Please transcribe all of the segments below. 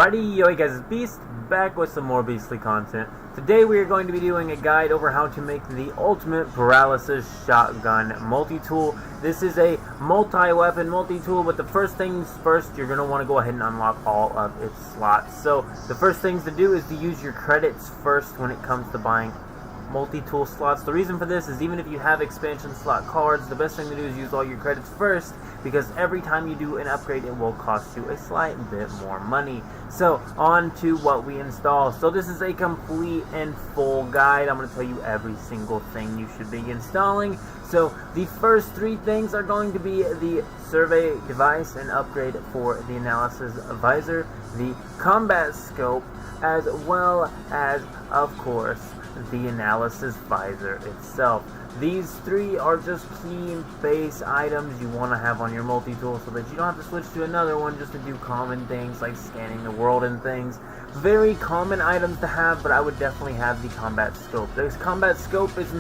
Alrighty, yo guys, it's Beast, back with some more beastly content. Today we are going to be doing a guide over how to make the ultimate paralysis shotgun multi-tool. This is a multi-weapon multi-tool, but the first things first, you're going to want to go ahead and unlock all of its slots. So the first things to do is to use your credits first when it comes to buying multi-tool slots. The reason for this is even if you have expansion slot cards, the best thing to do is use all your credits first, because every time you do an upgrade it will cost you a slight bit more money. So on to what we install. So this is a complete and full guide. I'm going to tell you every single thing you should be installing. So the first three things are going to be the survey device, an upgrade for the analysis visor, the combat scope, as well as, of course, the analysis visor itself. These three are just key base items you want to have on your multi-tool so that you don't have to switch to another one just to do common things like scanning the world and things. Very common items to have, but I would definitely have the combat scope. This combat scope is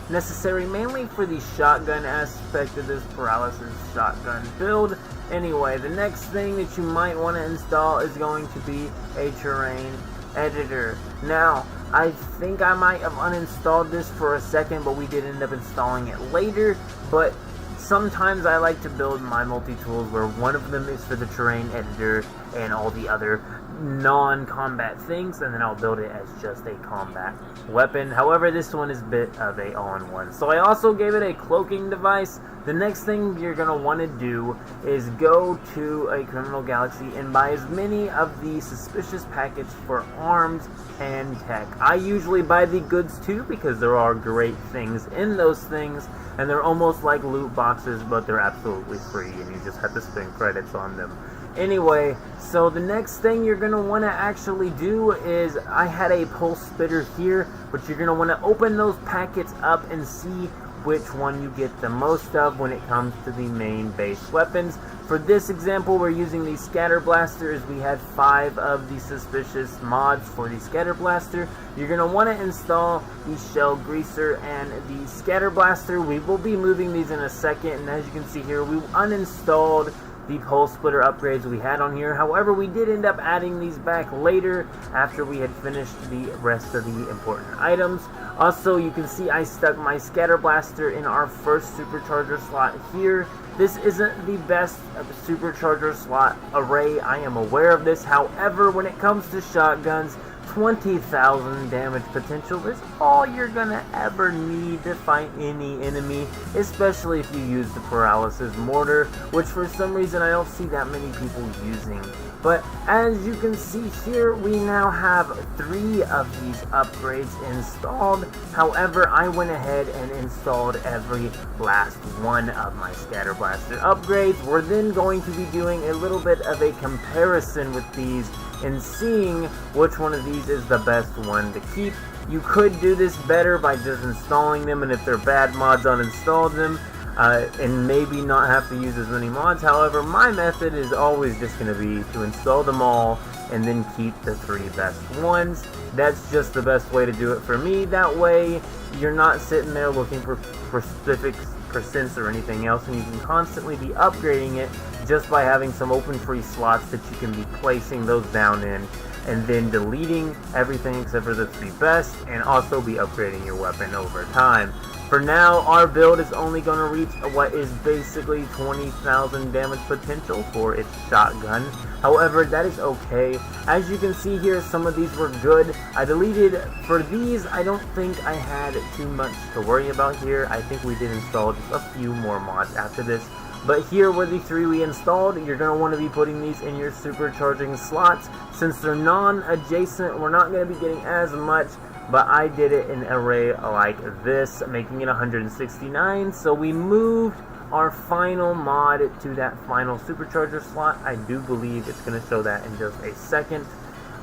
necessary mainly for the shotgun aspect of this paralysis shotgun build. Anyway, the next thing that you might want to install is going to be a terrain editor. Now, I think I might have uninstalled this for a second, but we did end up installing it later. But sometimes I like to build my multi-tools where one of them is for the terrain editor and all the other non-combat things, and then I'll build it as just a combat weapon. However, this one is a bit of a all-in-one. So I also gave it a cloaking device. The next thing you're going to want to do is go to a Criminal Galaxy and buy as many of the suspicious packets for arms and tech. I usually buy the goods too because there are great things in those things, and they're almost like loot boxes, but they're absolutely free and you just have to spend credits on them. Anyway, so the next thing you're going to want to actually do is, I had a pulse spitter here, but you're going to want to open those packets up and see which one you get the most of when it comes to the main base weapons. For this example, we're using the scatter blasters. We had 5 of the suspicious mods for the scatter blaster. You're going to want to install the shell greaser and the scatter blaster. We will be moving these in a second, and as you can see here, we uninstalled the pulse splitter upgrades we had on here. However, we did end up adding these back later after we had finished the rest of the important items. Also, you can see I stuck my scatter blaster in our first supercharger slot here. This isn't the best supercharger slot array, I am aware of this. However, when it comes to shotguns, 20,000 damage potential is all you're gonna ever need to fight any enemy, especially if you use the paralysis mortar, which for some reason I don't see that many people using. But as you can see here, we now have 3 of these upgrades installed. However, I went ahead and installed every last one of my scatter blaster upgrades. We're then going to be doing a little bit of a comparison with these and seeing which one of these is the best one to keep. You could do this better by just installing them, and if they're bad mods, uninstall them, and maybe not have to use as many mods. However, my method is always just going to be to install them all and then keep the 3 best ones. That's just the best way to do it for me. That way you're not sitting there looking for specific percents or anything else, and you can constantly be upgrading it just by having some open free slots that you can be placing those down in, and then deleting everything except for the 3 best, and also be upgrading your weapon over time. For now, our build is only going to reach what is basically 20,000 damage potential for its shotgun. However, that is okay. As you can see here, some of these were good. I deleted, for these, I don't think I had too much to worry about here. I think we did install just a few more mods after this. But here were the 3 we installed. You're going to want to be putting these in your supercharging slots. Since they're non-adjacent, we're not going to be getting as much, but I did it in an array like this, making it 169. So we moved our final mod to that final supercharger slot. I do believe it's going to show that in just a second.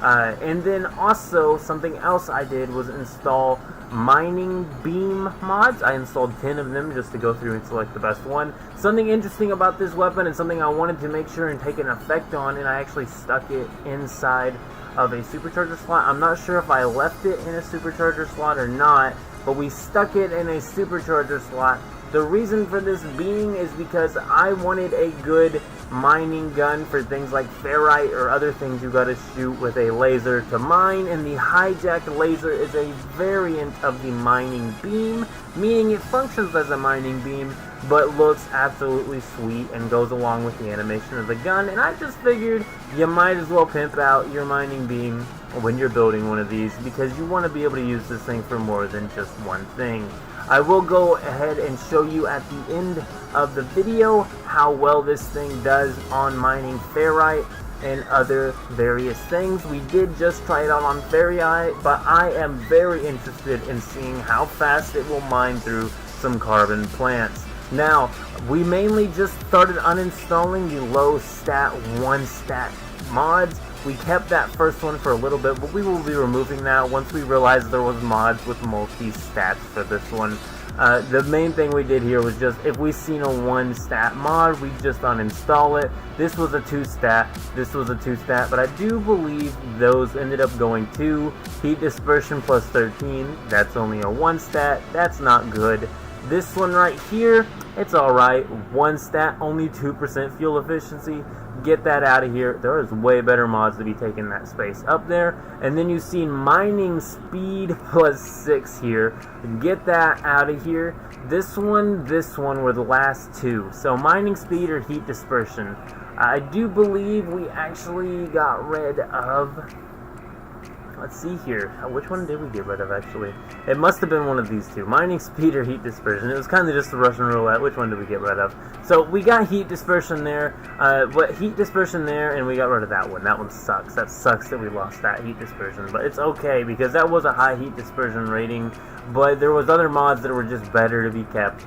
And then also, something else I did was install mining beam mods. I installed 10 of them just to go through and select the best one. Something interesting about this weapon, and something I wanted to make sure and take an effect on, and I actually stuck it inside of a supercharger slot. I'm not sure if I left it in a supercharger slot or not, but we stuck it in a supercharger slot. The reason for this being is because I wanted a good mining gun for things like ferrite or other things you gotta shoot with a laser to mine, and the hijacked laser is a variant of the mining beam, meaning it functions as a mining beam but looks absolutely sweet and goes along with the animation of the gun. And I just figured you might as well pimp out your mining beam when you're building one of these, because you want to be able to use this thing for more than just one thing. I will go ahead and show you at the end of the video how well this thing does on mining ferrite and other various things. We did just try it out on ferrite, but I am very interested in seeing how fast it will mine through some carbon plants. Now, we mainly just started uninstalling the low stat, 1 stat mods. We kept that first one for a little bit, but we will be removing that once we realized there was mods with multi-stats for this one. The main thing we did here was just, if we seen a 1 stat mod, we just uninstall it. This was a 2 stat, this was a 2 stat, but I do believe those ended up going 2. Heat dispersion plus 13, that's only a 1 stat, that's not good. This one right here, it's alright, 1 stat, only 2% fuel efficiency. Get that out of here. There is way better mods to be taking that space up there. And then you see mining speed plus 6 here. Get that out of here. This one were the last two. So mining speed or heat dispersion. I do believe we actually got rid of... Let's see here. Which one did we get rid of, actually? It must have been one of these two. Mining speed or heat dispersion. It was kind of just a Russian roulette. Which one did we get rid of? So we got heat dispersion there. Heat dispersion there, and we got rid of that one. That one sucks. That sucks that we lost that heat dispersion. But it's okay, because that was a high heat dispersion rating. But there was other mods that were just better to be kept.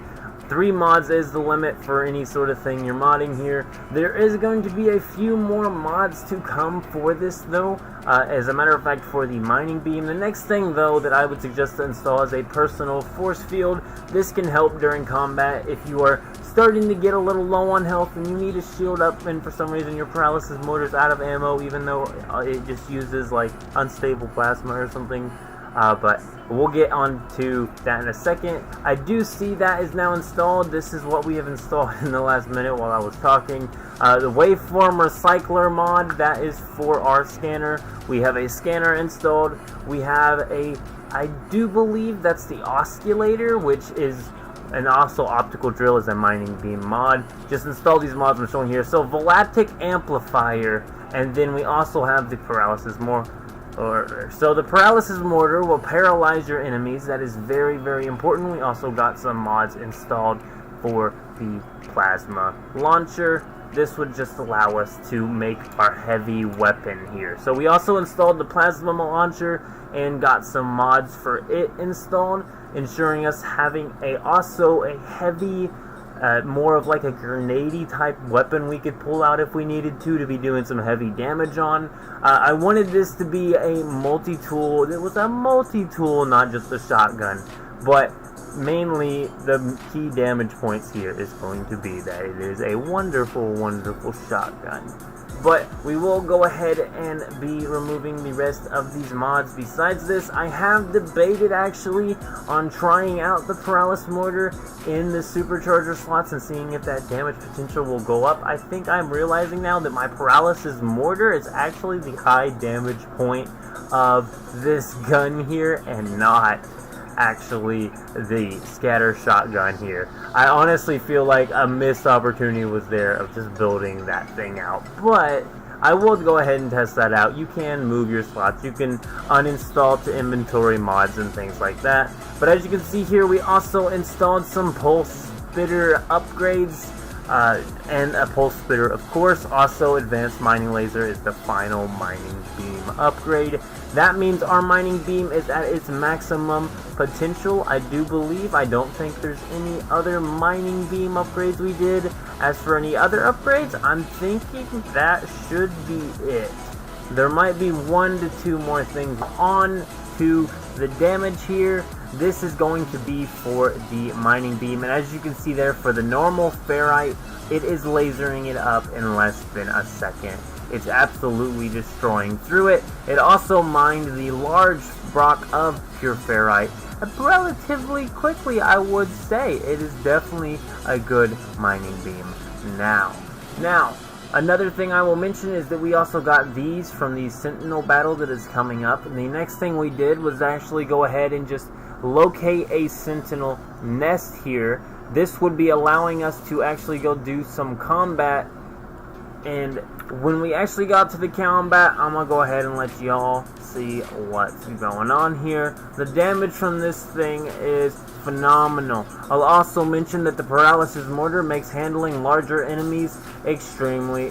3 mods is the limit for any sort of thing you're modding here. There is going to be a few more mods to come for this, though. As a matter of fact, for the mining beam. The next thing, though, that I would suggest to install is a personal force field. This can help during combat if you are starting to get a little low on health and you need to shield up, and for some reason your paralysis mortar's out of ammo, even though it just uses like unstable plasma or something. But we'll get on to that in a second. I do see that is now installed. This is what we have installed in the last minute while I was talking. The waveform recycler mod, that is for our scanner. We have a scanner installed. We have I do believe that's the oscillator, which is, and also optical drill is a mining beam mod. Just install these mods I'm showing here. So volaptic amplifier, and then we also have the paralysis mortar. So the paralysis mortar will paralyze your enemies. That is very, very important. We also got some mods installed for the plasma launcher. This would just allow us to make our heavy weapon here. So we also installed the plasma launcher and got some mods for it installed, ensuring us having also a heavy, more of like a grenade-y type weapon we could pull out if we needed to be doing some heavy damage on. I wanted this to be a multi-tool. It was a multi-tool, not just a shotgun. But mainly the key damage points here is going to be that it is a wonderful, wonderful shotgun. But we will go ahead and be removing the rest of these mods. Besides this, I have debated actually on trying out the paralysis mortar in the supercharger slots and seeing if that damage potential will go up. I think I'm realizing now that my paralysis mortar is actually the high damage point of this gun here and not actually the scatter shotgun here. I honestly feel like a missed opportunity was there of just building that thing out, but I will go ahead and test that out. You can move your slots, you can uninstall to inventory mods and things like that, but as you can see here, we also installed some pulse spitter upgrades, and a pulse spitter, of course. Also, advanced mining laser is the final mining beam upgrade. That means our mining beam is at its maximum potential, I do believe. I don't think there's any other mining beam upgrades we did. As for any other upgrades, I'm thinking that should be it. There might be 1 to 2 more things. On to the damage here. This is going to be for the mining beam, and as you can see there, for the normal ferrite, it is lasering it up in less than a second. It's absolutely destroying through it. It also mined the large block of pure ferrite relatively quickly, I would say. It is definitely a good mining beam. Now, Another thing I will mention is that we also got these from the Sentinel battle that is coming up. And the next thing we did was actually go ahead and just locate a Sentinel nest here. This would be allowing us to actually go do some combat. And when we actually got to the combat, I'm going to go ahead and let y'all see what's going on here. The damage from this thing is phenomenal. I'll also mention that the Paralysis Mortar makes handling larger enemies extremely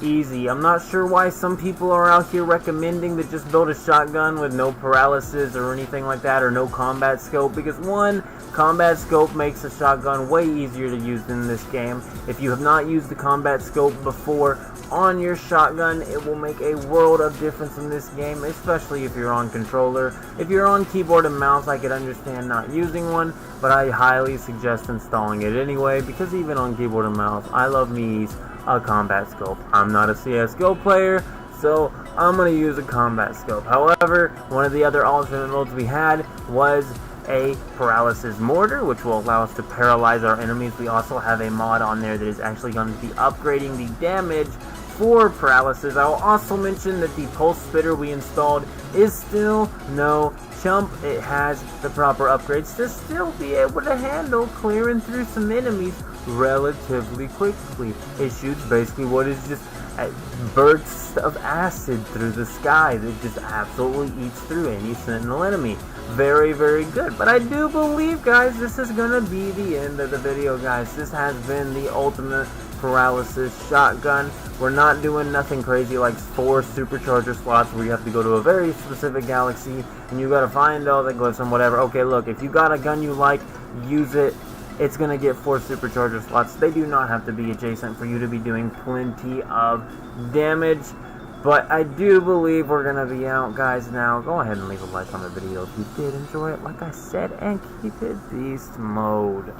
easy. I'm not sure why some people are out here recommending to just build a shotgun with no paralysis or anything like that, or no combat scope, because one, combat scope makes a shotgun way easier to use in this game. If you have not used the combat scope before on your shotgun, it will make a world of difference in this game, especially if you're on controller. If you're on keyboard and mouse, I could understand not using one, but I highly suggest installing it anyway, because even on keyboard and mouse, I love me a combat scope. I'm not a CSGO player, so I'm going to use a combat scope. However, one of the other alternate modes we had was a Paralysis Mortar, which will allow us to paralyze our enemies. We also have a mod on there that is actually going to be upgrading the damage for paralysis. I will also mention that the Pulse Spitter we installed is still no chump. It has the proper upgrades to still be able to handle clearing through some enemies relatively quickly. It shoots basically what is just bursts of acid through the sky that just absolutely eats through any Sentinel enemy. Very good. But I do believe, guys, this is gonna be the end of the video, guys. This has been the ultimate paralysis shotgun. We're not doing nothing crazy like 4 supercharger slots where you have to go to a very specific galaxy and you gotta find all the glyphs and whatever. Okay, look, if you got a gun you like, use it. It's gonna get 4 supercharger slots. They do not have to be adjacent for you to be doing plenty of damage. But I do believe we're gonna be out, guys. Now, go ahead and leave a like on the video if you did enjoy it, like I said, and keep it beast mode.